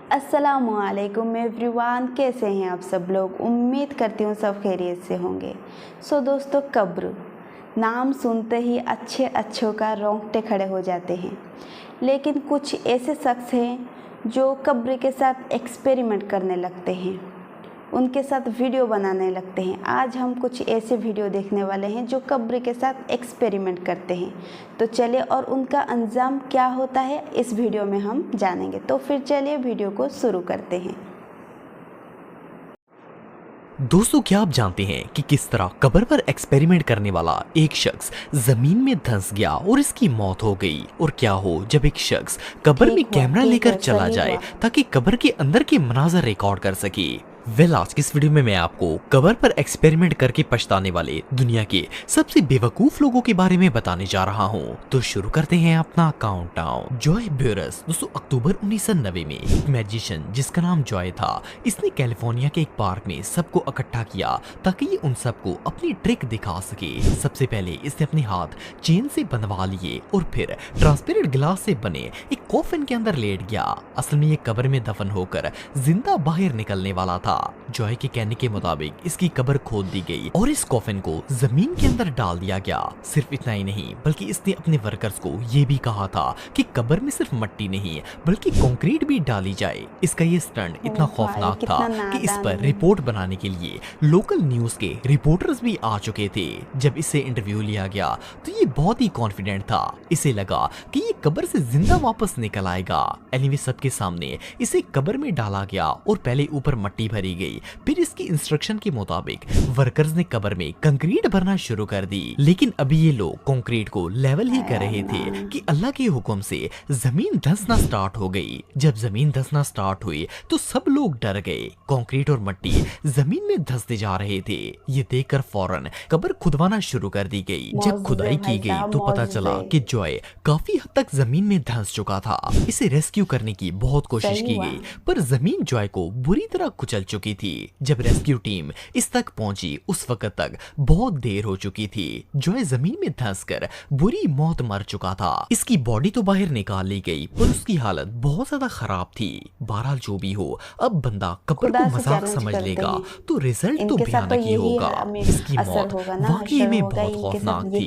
अस्सलामुअलैकुम एवरीवन, कैसे हैं आप सब लोग। उम्मीद करती हूँ सब खैरियत से होंगे। दोस्तों, कब्र नाम सुनते ही अच्छों का रोंगटे खड़े हो जाते हैं। लेकिन कुछ ऐसे शख्स हैं जो कब्र के साथ एक्सपेरिमेंट करने लगते हैं, उनके साथ वीडियो बनाने लगते हैं। आज हम कुछ ऐसे वीडियो देखने वाले हैं जो कब्र के साथ एक्सपेरिमेंट करते हैं। तो चलिए, और उनका अंजाम क्या होता है इस वीडियो में हम जानेंगे। तो फिर चलिए वीडियो को शुरू करते हैं। दोस्तों, क्या आप जानते हैं कि किस तरह कब्र पर एक्सपेरिमेंट करने वाला एक शख्स जमीन में धंस गया और इसकी मौत हो गई? और क्या हो जब एक शख्स कब्र में कैमरा लेकर चला जाए ताकि कब्र के अंदर के मनाजर रिकॉर्ड कर सके? आज की इस वीडियो में मैं आपको कब्र पर एक्सपेरिमेंट करके पछताने वाले दुनिया के सबसे बेवकूफ लोगों के बारे में बताने जा रहा हूं। तो शुरू करते हैं अपना काउंटडाउन। जॉय ब्यूरस दोस्तों अक्टूबर 1990 में एक मैजिशियन जिसका नाम जॉय था, इसने कैलिफोर्निया के एक पार्क में सबको इकट्ठा किया ताकि ये उन सबको अपनी ट्रिक दिखा सके। सबसे पहले इसने अपने हाथ चेन से बंधवा लिए और फिर ट्रांसपेरेंट ग्लास से बने एक कॉफिन के अंदर लेट गया। असल में ये कब्र में दफन होकर जिंदा बाहर निकलने वाला था। जॉय के कहने के मुताबिक इसकी कब्र खोद दी गई और इस कॉफिन को जमीन के अंदर डाल दिया गया। सिर्फ इतना ही नहीं, बल्कि इसने अपने वर्कर्स को ये भी कहा था कि कब्र में सिर्फ मिट्टी नहीं बल्कि कंक्रीट भी डाली जाए। इसका ये स्टंट इतना खौफनाक था कि इस पर रिपोर्ट बनाने के लिए लोकल न्यूज के रिपोर्टर्स भी आ चुके थे। जब इससे इंटरव्यू लिया गया तो ये बहुत ही कॉन्फिडेंट था। इसे लगा कि ये कब्र से जिंदा वापस निकल आएगा। एनीवे, सबके सामने इसे कब्र में डाला गया और पहले ऊपर मिट्टी भरी गई। फिर इसकी इंस्ट्रक्शन के मुताबिक वर्कर्स ने कब्र में कंक्रीट भरना शुरू कर दी। लेकिन अभी ये लोग कंक्रीट को लेवल ही कर रहे थे कि अल्लाह के हुक्म से जमीन धंसना स्टार्ट हो गई। जब जमीन धंसना स्टार्ट हुई तो सब लोग डर गए। कंक्रीट और मिट्टी जमीन में धंसते जा रहे थे। ये देखकर फौरन कब्र खुदवाना शुरू कर दी गई। जब खुदाई की गई तो पता चला कि जॉय काफी हद तक जमीन में धंस चुका था। इसे रेस्क्यू करने की बहुत कोशिश की गई, पर जमीन जॉय को बुरी तरह कुचल चुकी थी। जब रेस्क्यू टीम इस तक पहुंची उस वक्त तक बहुत देर हो चुकी थी। जॉय जमीन में धंसकर बुरी मौत मर चुका था। इसकी बॉडी तो बाहर निकाल ली गई, पर उसकी हालत बहुत ज्यादा खराब थी। बहरहाल जो भी हो, अब बंदा कब्र को मजाक समझ लेगा तो रिजल्ट तो भयानक ही होगा। इसकी मौत वाकई में बहुत खौफनाक थी।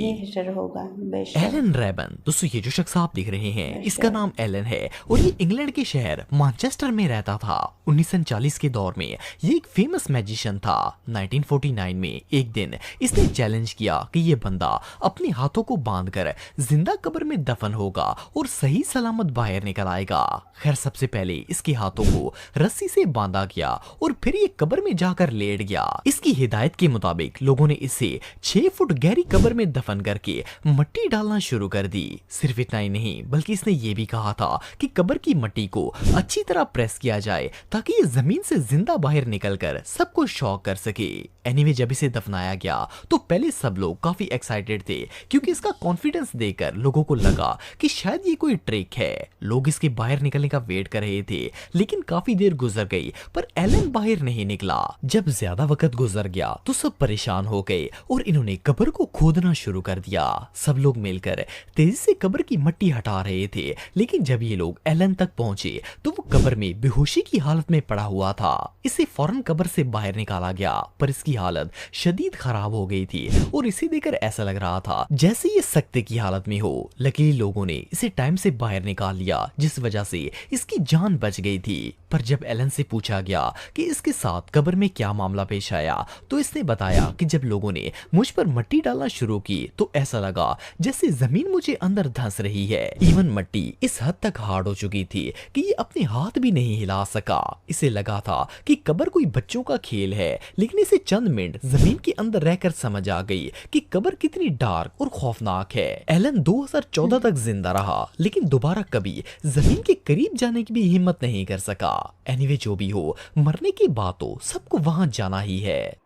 एलन रेबन दोस्तों, ये जो शख्स आप देख रहे हैं इसका नाम एलन है और ये इंग्लैंड के शहर मैनचेस्टर में रहता था। 1940 के दौर में ये एक फेमस मैजिशियन था। 1949 में एक दिन इसने चैलेंज किया कि ये बंदा अपने हाथों को बांधकर जिंदा कब्र में दफन होगा और सही सलामत बाहर निकल आएगा। खैर, सबसे पहले इसके हाथों को रस्सी से बांधा गया और फिर ये कब्र में जाकर लेट गया। इसकी हिदायत के मुताबिक लोगों ने इसे 6 फुट गहरी कब्र में दफन करके मिट्टी डालना शुरू कर दी। सिर्फ इतना ही नहीं, बल्कि इसने ये भी कहा था कि कब्र की मिट्टी को अच्छी तरह प्रेस किया जाए ताकि ये जमीन से जिंदा बाहर निकलकर सबको शॉक कर सके। एनीवे, जब इसे दफनाया गया तो पहले सब लोग काफी एक्साइटेड थे क्योंकि इसका कॉन्फिडेंस देखकर लोगों को लगा कि शायद ये कोई ट्रिक है। लोग इसके बाहर निकलने का वेट कर रहे थे, लेकिन काफी देर गुजर गई पर एलन बाहर नहीं निकला। जब ज्यादा वक्त गुजर गया तो सब परेशान हो गए और इन्होंने कब्र को खोदना शुरू कर दिया। सब लोग मिलकर तेजी से कब्र की मिट्टी हटा रहे थे, लेकिन जब ये लोग एलन तक पहुंचे तो वो कब्र में बेहोशी की हालत में पड़ा हुआ था। इसे फौरन कब्र से बाहर निकाला गया, पर इसकी हालत शदीद खराब हो गई थी और इसे देखकर ऐसा लग रहा था जैसे ये सकते की हालत में हो। लकीली लोगों ने इसे टाइम से बाहर निकाल लिया, जिस वजह से इसकी जान बच गई थी। पर जब एलन से पूछा गया कि इसके साथ कब्र में क्या मामला पेश आया तो इसने बताया कि जब लोगों ने मुझ पर मिट्टी डालना शुरू की तो ऐसा लगा जैसे जमीन मुझे अंदर धंस रही है। इवन मिट्टी इस हद तक हार्ड हो चुकी थी कि ये अपने हाथ भी नहीं हिला सका। इसे लगा था कि कब्र कोई बच्चों का खेल है, लेकिन इसे चंद मिनट जमीन के अंदर रहकर समझ आ गई कि कब्र कितनी डार्क और खौफनाक है। एलन 2014 तक जिंदा रहा, लेकिन दोबारा कभी जमीन के करीब जाने की भी हिम्मत नहीं कर सका। एनीवे, जो भी हो, मरने के बाद तो सबको वहां जाना ही है।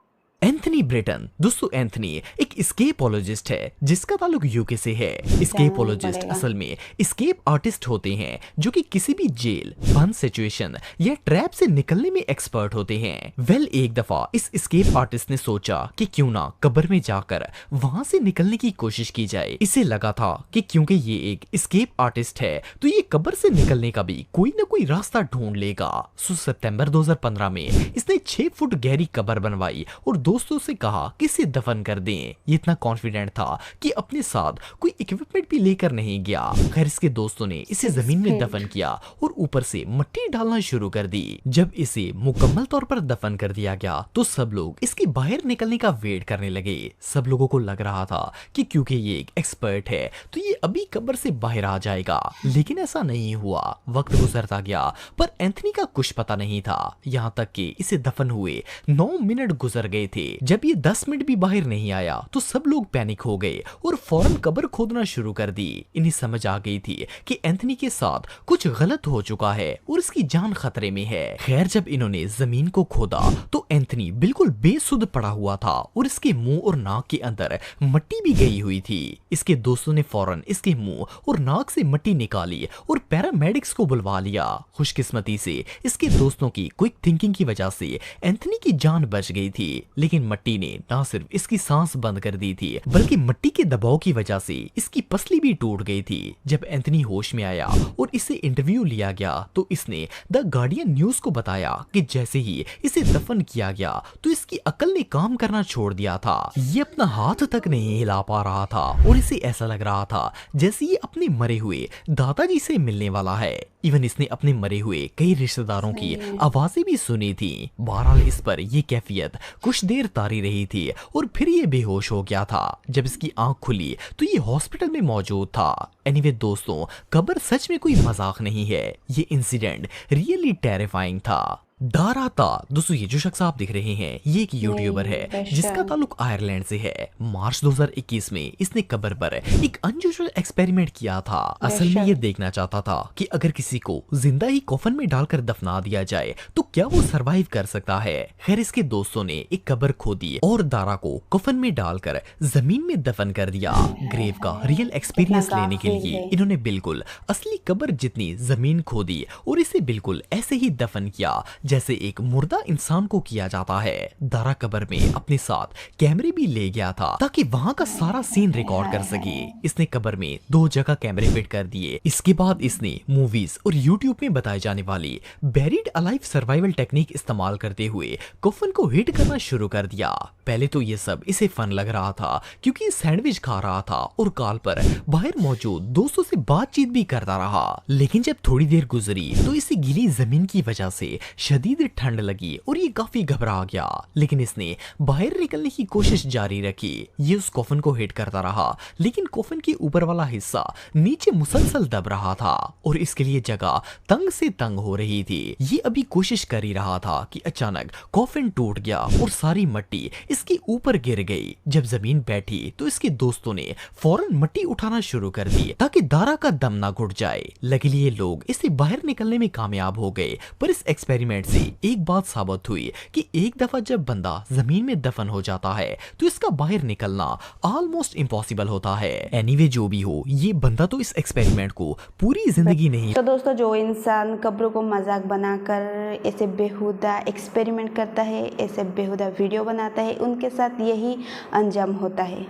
Anthony Brayton. दोस्तों एंथनी एक स्केपोलॉजिस्ट है जिसका ताल्लुक यूके से है। स्केपोलॉजिस्ट असल में स्केप आर्टिस्ट होते हैं जो कि किसी भी जेल, बंद सिचुएशन या ट्रैप से निकलने में एक्सपर्ट होते हैं। एक दफा इस स्केप आर्टिस्ट ने सोचा कि क्यों ना कब्र में जाकर वहां से निकलने की कोशिश की जाए। इसे लगा था कि क्योंकि ये एक स्केप आर्टिस्ट है तो ये कब्र से निकलने का भी कोई ना कोई रास्ता ढूंढ लेगा। सितंबर 2015 में इसने 6 फुट गहरी कब्र बनवाई और दोस्तों से कहा कि इसे दफन कर दें। ये इतना कॉन्फिडेंट था कि अपने साथ कोई इक्विपमेंट भी लेकर नहीं गया। खैर इसके दोस्तों ने इसे जमीन में दफन किया और ऊपर से मिट्टी डालना शुरू कर दी। जब इसे मुकम्मल तौर पर दफन कर दिया गया तो सब लोग इसके बाहर निकलने का वेट करने लगे। सब लोगों को लग रहा था कि क्योंकि ये एक एक्सपर्ट है तो ये अभी कब्र से बाहर आ जाएगा, लेकिन ऐसा नहीं हुआ। वक्त गुजरता गया पर एंथनी का कुछ पता नहीं था, यहाँ तक कि इसे दफन हुए 9 मिनट गुजर गए थे। जब ये 10 मिनट भी बाहर नहीं आया तो सब लोग पैनिक हो गए और फौरन कब्र खोदना शुरू कर दी। इन्हें समझ आ गई थी कि एंथनी के साथ कुछ गलत हो चुका है और इसकी जान खतरे में है। खैर जब इन्होंने जमीन को खोदा तो एंथनी बिल्कुल बेसुध पड़ा हुआ था और इसके मुंह और नाक के अंदर मिट्टी भी गई हुई थी। इसके दोस्तों ने फौरन इसके मुंह और नाक से मिट्टी निकाली और पैरामेडिक्स को बुलवा लिया। खुशकिस्मती से इसके दोस्तों की क्विक थिंकिंग की वजह से एंथनी की जान बच गई थी, लेकिन मिट्टी ने न सिर्फ इसकी सांस बंद कर दी थी बल्कि मिट्टी के दबाव की वजह से इसकी पसली भी टूट गई थी। जब एंथनी होश में आया और इसे इंटरव्यू लिया गया तो इसने द गार्डियन न्यूज को बताया कि जैसे ही इसे दफन किया गया तो इसकी अकल ने काम करना छोड़ दिया था। ये अपना हाथ तक नहीं हिला पा रहा था और इसे ऐसा लग रहा था जैसे ये अपने मरे हुए दादाजी से मिलने वाला है। इवन इसने अपने मरे हुए कई रिश्तेदारों की आवाजें भी सुनी थी। बहरहाल इस पर ये कैफियत कुछ देर तारी रही थी और फिर ये बेहोश हो गया था। जब इसकी आंख खुली तो ये हॉस्पिटल में मौजूद था। एनीवे दोस्तों, कब्र सच में कोई मजाक नहीं है। ये इंसिडेंट रियली टेरिफाइंग था। दाराता। दोस्तों ये जो शख्स आप दिख रहे हैं ये एक यूट्यूबर है जिसका ताल्लुक आयरलैंड से है। मार्च 2021 में इसने कब्र पर एक अनयूजुअल एक्सपेरिमेंट किया था। असल में ये देखना चाहता था कि अगर किसी को जिंदा ही कफन में डालकर दफना दिया जाए तो क्या वो सरवाइव कर सकता है। खैर इसके दोस्तों ने एक कब्र खोदी और दारा को कफन में डालकर जमीन में दफन कर दिया। ग्रेव का रियल एक्सपीरियंस लेने के लिए इन्होंने बिल्कुल असली कब्र जितनी जमीन खोदी और इसे बिल्कुल ऐसे ही दफन किया जैसे एक मुर्दा इंसान को किया जाता है। दारा कब्र में अपने साथ कैमरे भी ले गया था ताकि वहाँ का सारा सीन रिकॉर्ड कर सके। इसने कब्र में 2 जगह कैमरे फिट कर दिए। इसके बाद इसने मूवीज और यूट्यूब में बताई जाने वाली बेरिड अलाइव सर्वाइवल टेक्निक इस्तेमाल करते हुए कफन को हिट करना शुरू कर दिया। पहले तो ये सब इसे फन लग रहा था क्योंकि सैंडविच खा रहा था और कॉल पर बाहर मौजूद दोस्तों से बातचीत भी करता रहा। लेकिन जब थोड़ी देर गुजरी तो इसे गीली जमीन की वजह से शदीद ठंड लगी और ये काफी घबरा गया। लेकिन इसने बाहर निकलने की कोशिश जारी रखी। ये उस कफन को हिट करता रहा लेकिन कफन के ऊपर वाला हिस्सा नीचे मुसलसल दब रहा था और इसके लिए जगह तंग से तंग हो रही थी। ये अभी कोशिश कर ही रहा था कि अचानक कफन टूट गया और सारी मिट्टी इसके ऊपर गिर गई। जब जमीन बैठी तो इसके दोस्तों ने फौरन मिट्टी उठाना शुरू कर दी ताकि दारा का दम ना घुट जाए। लकीली ये लोग इससे बाहर निकलने में कामयाब हो गए। पर इस एक्सपेरिमेंट से एक बात साबित हुई कि एक दफा जब बंदा जमीन में दफन हो जाता है तो इसका बाहर निकलना ऑलमोस्ट इम्पॉसिबल होता है। एनीवे जो भी हो, ये बंदा तो इस एक्सपेरिमेंट को पूरी जिंदगी नहीं। तो दोस्तों जो इंसान कब्रों को मजाक बनाकर ऐसे बेहुदा एक्सपेरिमेंट करता है, ऐसे बेहुदा वीडियो बनाता है, उनके साथ यही अंजाम होता है।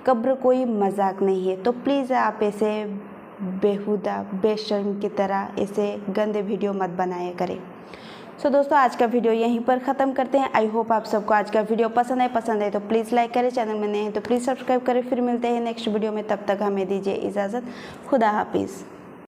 कब्र कोई मजाक नहीं है, तो प्लीज़ आप ऐसे बेहुदा बेशर्म की तरह ऐसे गंदे वीडियो मत बनाया करें। सो दोस्तों आज का वीडियो यहीं पर ख़त्म करते हैं। आई होप आप सबको आज का वीडियो पसंद है तो प्लीज़ लाइक करें, चैनल में नए हैं तो प्लीज़ सब्सक्राइब करें। फिर मिलते हैं नेक्स्ट वीडियो में, तब तक हमें दीजिए इजाज़त। खुदा हाफिज़।